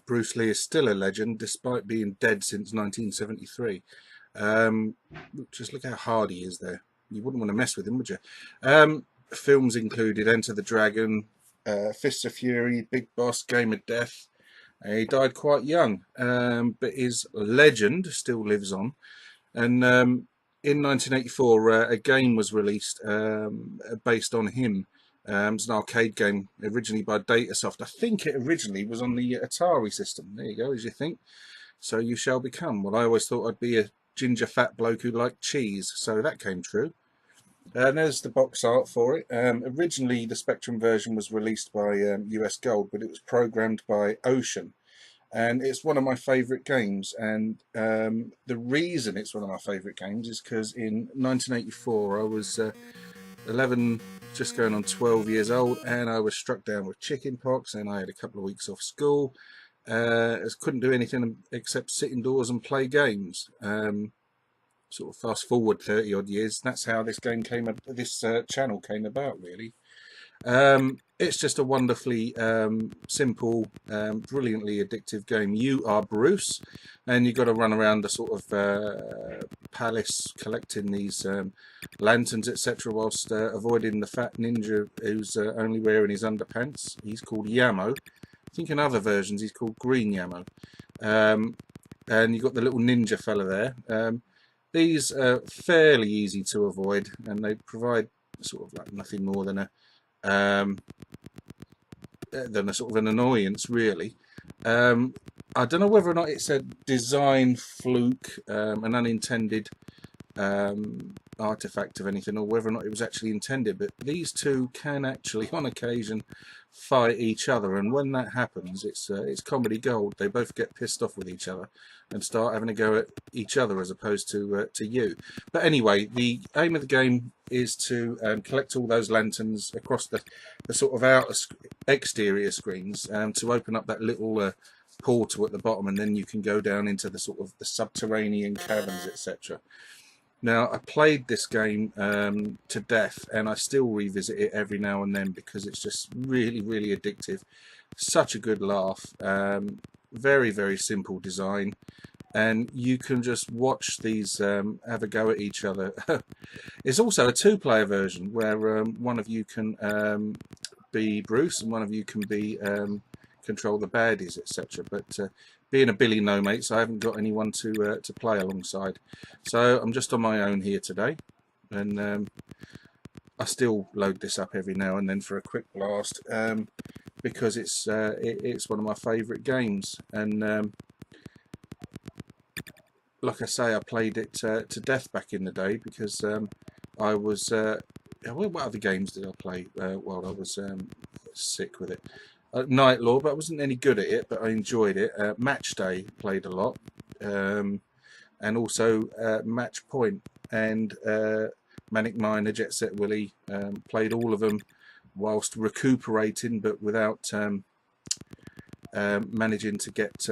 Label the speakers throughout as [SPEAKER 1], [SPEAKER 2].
[SPEAKER 1] Bruce Lee is still a legend despite being dead since 1973. Um, just look how hard he is there. You wouldn't want to mess with him, would you? Films included Enter the Dragon, Fists of Fury, Big Boss, Game of Death. He died quite young, but his legend still lives on. And in 1984, a game was released based on him. It's an arcade game originally by Datasoft. I think it originally was on the Atari system. There you go, as you think. So you shall become. Well, I always thought I'd be a ginger fat bloke who liked cheese, so that came true. And there's the box art for it. Originally, the Spectrum version was released by US Gold, but it was programmed by Ocean. And it's one of my favourite games. And the reason it's one of my favourite games is because in 1984, I was 11, just going on 12 years old, and I was struck down with chicken pox, and I had a couple of weeks off school. I couldn't do anything except sit indoors and play games. Sort of fast forward 30 odd years, that's how this game came, this channel came about, really. It's just a wonderfully simple, brilliantly addictive game. You are Bruce, and you've got to run around the sort of palace collecting these lanterns, etc., whilst avoiding the fat ninja who's only wearing his underpants. He's called Yamo. I think in other versions he's called Green Yamo. And you've got the little ninja fella there. These are fairly easy to avoid, and they provide sort of like nothing more than a sort of an annoyance, really. I don't know whether or not it's a design fluke, an unintended artifact of anything, or whether or not it was actually intended, but these two can actually on occasion fight each other, and when that happens, it's comedy gold. They both get pissed off with each other and start having a go at each other as opposed to you. But anyway, the aim of the game is to collect all those lanterns across the sort of outer exterior screens to open up that little portal at the bottom, and then you can go down into the sort of the subterranean caverns, etc. Now, I played this game to death, and I still revisit it every now and then because it's just really, really addictive. Such a good laugh. Very, very simple design, and you can just watch these have a go at each other. It's also a two-player version where one of you can be Bruce and one of you can be control the baddies, etc. But being a Billy No Mates, I haven't got anyone to play alongside, so I'm just on my own here today, and I still load this up every now and then for a quick blast because it's one of my favourite games, and like I say, I played it to death back in the day because I was what other games did I play while I was sick with it? Night Law, but I wasn't any good at it, but I enjoyed it. Match Day played a lot, and also Match Point and Manic Miner, Jet Set Willy. Played all of them whilst recuperating, but without managing to get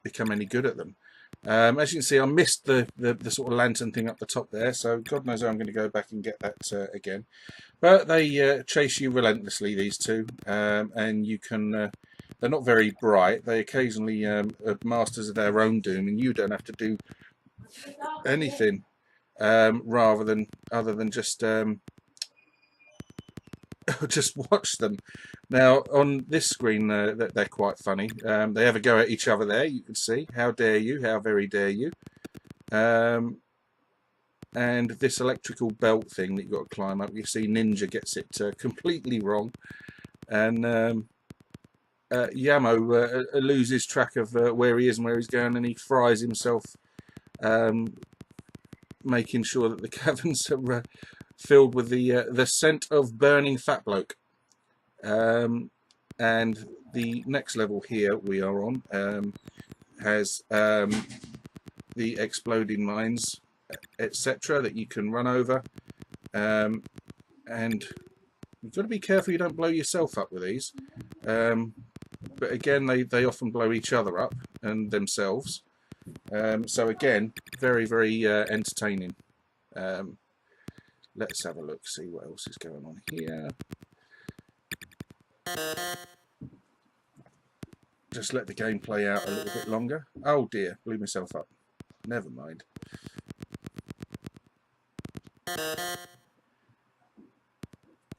[SPEAKER 1] become any good at them. As you can see, I missed the sort of lantern thing up the top there, so God knows how I'm going to go back and get that again. But they chase you relentlessly, these two, and you can. They're not very bright. They occasionally are masters of their own doom, and you don't have to do anything other than just just watch them. Now on this screen, they're quite funny. They have a go at each other there. You can see. How dare you? How very dare you? And this electrical belt thing that you've got to climb up, you see Ninja gets it completely wrong, and Yamo loses track of where he is and where he's going, and he fries himself, making sure that the caverns are filled with the scent of burning fat bloke. And the next level here we are on has the exploding mines, etc., that you can run over, and you've got to be careful you don't blow yourself up with these, but again they often blow each other up and themselves, so again very, very entertaining. Let's have a look, see what else is going on here. just let the game play out a little bit longer. Oh dear, blew myself up. Never mind.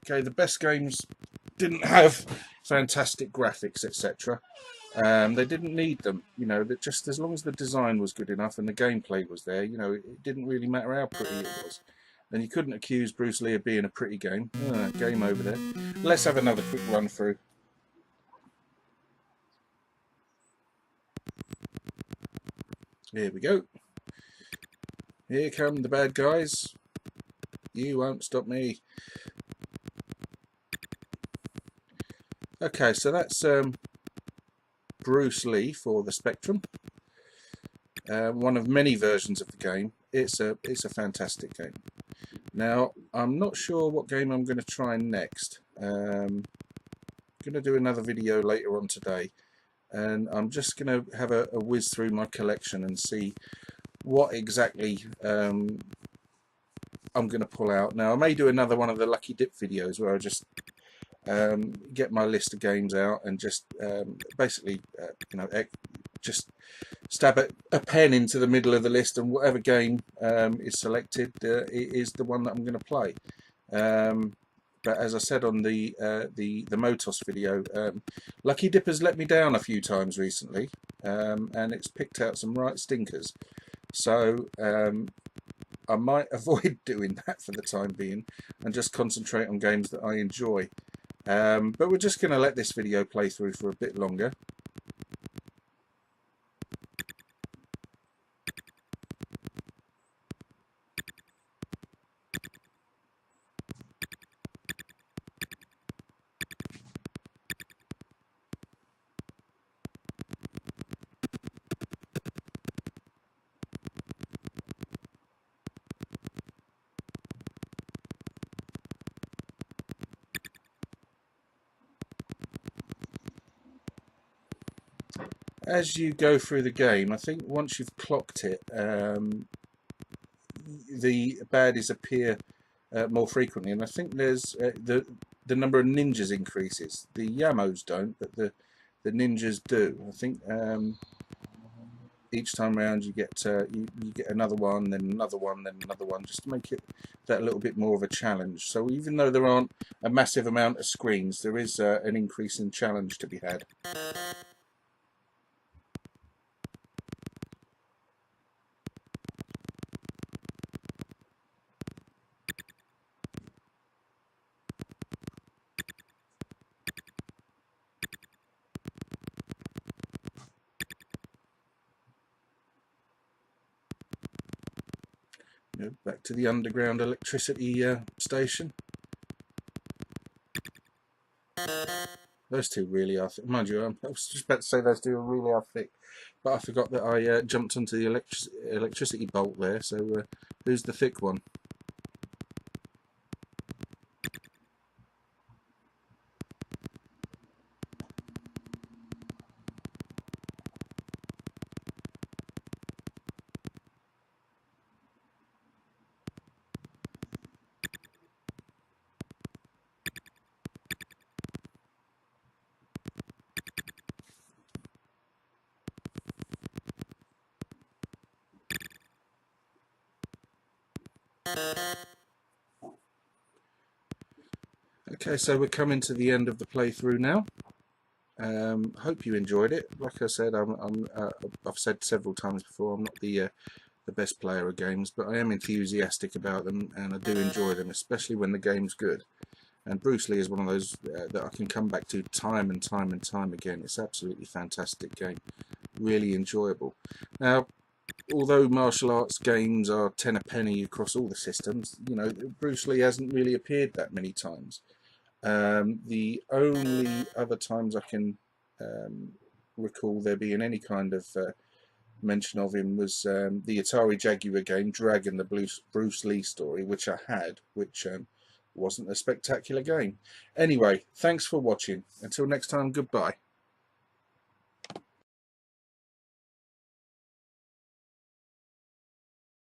[SPEAKER 1] Okay, the best games didn't have fantastic graphics, etc. They didn't need them, you know. That just as long as the design was good enough and the gameplay was there, you know, it didn't really matter how pretty it was. And you couldn't accuse Bruce Lee of being a pretty game. Game over there. Let's have another quick run through. Here we go. Here come the bad guys. You won't stop me. Okay, so that's Bruce Lee for the Spectrum. One of many versions of the game. It's a fantastic game. Now, I'm not sure what game I'm going to try next. I'm going to do another video later on today, and I'm just going to have a whiz through my collection and see what exactly I'm going to pull out. Now, I may do another one of the Lucky Dip videos where I just get my list of games out and just basically, you know, just stab a pen into the middle of the list, and whatever game is selected is the one that I'm going to play. But as I said on the Motos video, Lucky Dip has let me down a few times recently, and it's picked out some right stinkers. So I might avoid doing that for the time being and just concentrate on games that I enjoy. But we're just going to let this video play through for a bit longer. As you go through the game, I think once you've clocked it, the baddies appear more frequently, and I think there's the number of ninjas increases. The Yamos don't, but the ninjas do. I think each time around you get you get another one, then another one, then another one, just to make it that little bit more of a challenge. So even though there aren't a massive amount of screens, there is an increase in challenge to be had. Back to the underground electricity station. Those two really are thick. Mind you, I was just about to say those two really are thick, but I forgot that I jumped onto the electricity bolt there, so who's the thick one? Okay, so we're coming to the end of the playthrough now. Hope you enjoyed it. Like I said, I've said several times before, I'm not the best player of games, but I am enthusiastic about them, and I do enjoy them, especially when the game's good. And Bruce Lee is one of those that I can come back to time and time and time again. It's absolutely fantastic game, really enjoyable. Now, although martial arts games are 10 a penny across all the systems, you know, Bruce Lee hasn't really appeared that many times. The only other times I can recall there being any kind of mention of him was the Atari Jaguar game, Dragon, the Bruce Lee story, which I had, which wasn't a spectacular game. Anyway, thanks for watching. Until next time, goodbye.